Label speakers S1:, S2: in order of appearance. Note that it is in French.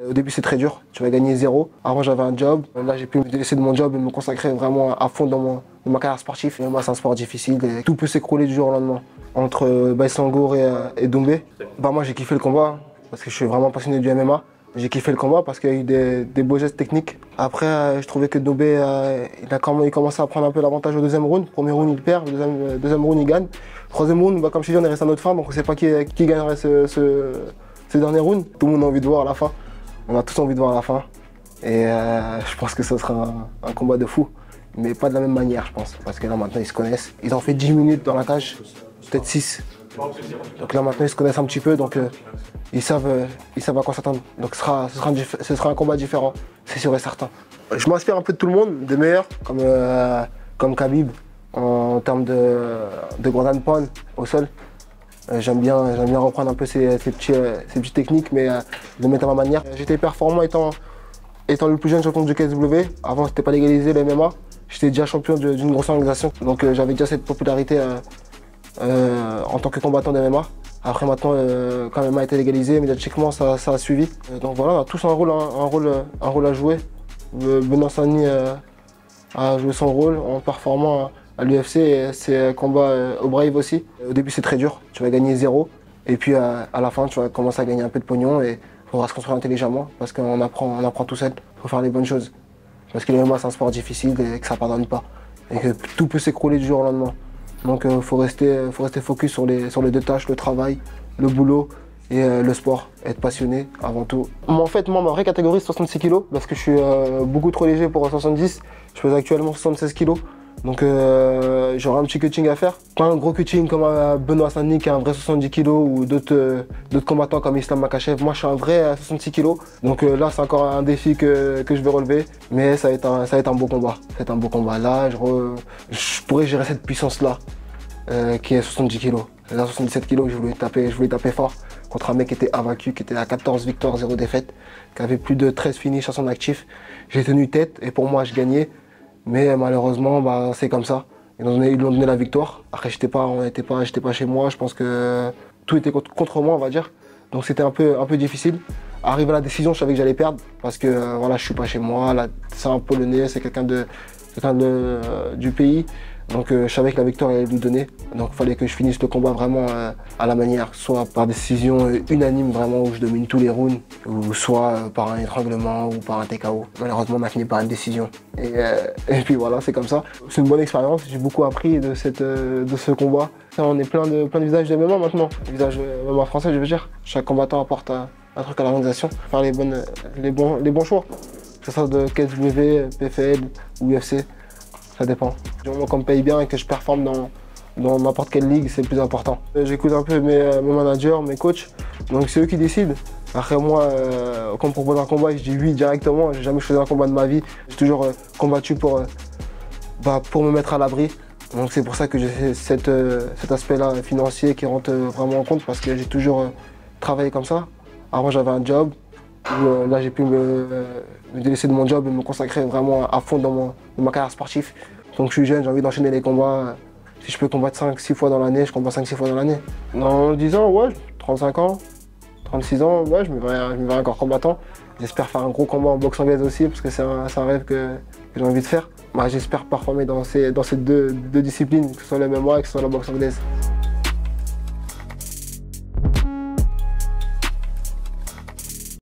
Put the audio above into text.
S1: Au début c'est très dur, tu vas gagner zéro. Avant j'avais un job, là j'ai pu me délaisser de mon job et me consacrer vraiment à fond dans ma carrière sportive. Et moi c'est un sport difficile et tout peut s'écrouler du jour au lendemain. Entre Baïsangour et Doumbé, moi j'ai kiffé le combat parce que je suis vraiment passionné du MMA. J'ai kiffé le combat parce qu'il y a eu des beaux gestes techniques. Après je trouvais que Doumbé il commençait à prendre un peu l'avantage au deuxième round. Premier round il perd, deuxième round il gagne. Troisième round, comme je t'ai dit, on est resté à notre fin, donc on ne sait pas qui gagnerait ce dernier round. Tout le monde a envie de voir à la fin. On a tous envie de voir la fin et je pense que ce sera un combat de fou, mais pas de la même manière je pense, parce que là maintenant ils se connaissent. Ils ont fait 10 minutes dans la cage, peut-être 6. Donc là maintenant ils se connaissent un petit peu, donc ils savent à quoi s'attendre. Donc ce sera un combat différent, c'est sûr et certain. Je m'inspire un peu de tout le monde, des meilleurs, comme Khabib, en termes de ground and pound au sol. J'aime bien reprendre un peu ces petites techniques, mais de le mettre à ma manière. J'étais performant étant le plus jeune champion du KSW. Avant, c'était pas légalisé le MMA. J'étais déjà champion d'une grosse organisation. Donc j'avais déjà cette popularité en tant que combattant de MMA. Après maintenant, quand le MMA a été légalisé, médiatiquement, ça a suivi. Donc voilà, on a tous un rôle à jouer. Benoît Sani a joué son rôle en performant à l'UFC, c'est un combat au Brave aussi. Au début c'est très dur, tu vas gagner zéro et puis à la fin tu vas commencer à gagner un peu de pognon et il faudra se construire intelligemment parce qu'on apprend tout seul, il faut faire les bonnes choses. Parce que le MMA c'est un sport difficile et que ça ne pardonne pas et que tout peut s'écrouler du jour au lendemain. Donc il faut rester focus sur les deux tâches, le travail, le boulot et le sport, être passionné avant tout. En fait, ma vraie catégorie c'est 66 kg parce que je suis beaucoup trop léger pour 70, je pèse actuellement 76 kg. Donc j'aurai un petit cutting à faire. Pas un gros cutting comme Benoît Sani qui a un vrai 70 kg ou d'autres combattants comme Islam Makhachev. Moi je suis un vrai 66 kg. Donc là c'est encore un défi que je vais relever. Mais ça va être un beau combat. Ça va être un beau combat. Là je pourrais gérer cette puissance là qui est 70 kg. Là 77 kg je voulais taper fort contre un mec qui était invaincu, qui était à 14 victoires, 0 défaites, qui avait plus de 13 finishes à son actif. J'ai tenu tête et pour moi je gagnais. Mais malheureusement, c'est comme ça. Ils l'ont donné la victoire. Après, j'étais pas chez moi. Je pense que tout était contre moi, on va dire. Donc c'était un peu difficile. Arrivé à la décision, je savais que j'allais perdre parce que voilà, je suis pas chez moi. Là, c'est un Polonais, c'est quelqu'un du pays. Donc je savais que la victoire allait lui donner. Donc il fallait que je finisse le combat vraiment à la manière, soit par décision unanime vraiment où je domine tous les rounds, ou soit par un étranglement ou par un TKO. Malheureusement on a fini par une décision. Et puis voilà, c'est comme ça. C'est une bonne expérience, j'ai beaucoup appris de ce combat. On est plein de visages de MMA maintenant, visages MMA français je veux dire. Chaque combattant apporte un truc à l'organisation, faire les bons choix. Que ce soit de KSW, PFL ou UFC. Ça dépend. Du moment qu'on me paye bien et que je performe dans n'importe quelle ligue, c'est le plus important. J'écoute un peu mes managers, mes coachs, donc c'est eux qui décident. Après moi, quand on me propose un combat, je dis oui directement. J'ai jamais choisi un combat de ma vie. J'ai toujours combattu pour me mettre à l'abri. Donc c'est pour ça que j'ai cet aspect-là financier qui rentre vraiment en compte parce que j'ai toujours travaillé comme ça. Avant j'avais un job. Là j'ai pu me délaisser de mon job et me consacrer vraiment à fond dans ma carrière sportive. Donc je suis jeune, j'ai envie d'enchaîner les combats. Si je peux combattre 5-6 fois dans l'année, je combat 5-6 fois dans l'année. Dans 10 ans, ouais, 35 ans, 36 ans, ouais, je me verrai encore combattant. J'espère faire un gros combat en boxe anglaise aussi parce que c'est un rêve que j'ai envie de faire. J'espère performer dans ces deux disciplines, que ce soit le MMA et que ce soit la boxe anglaise.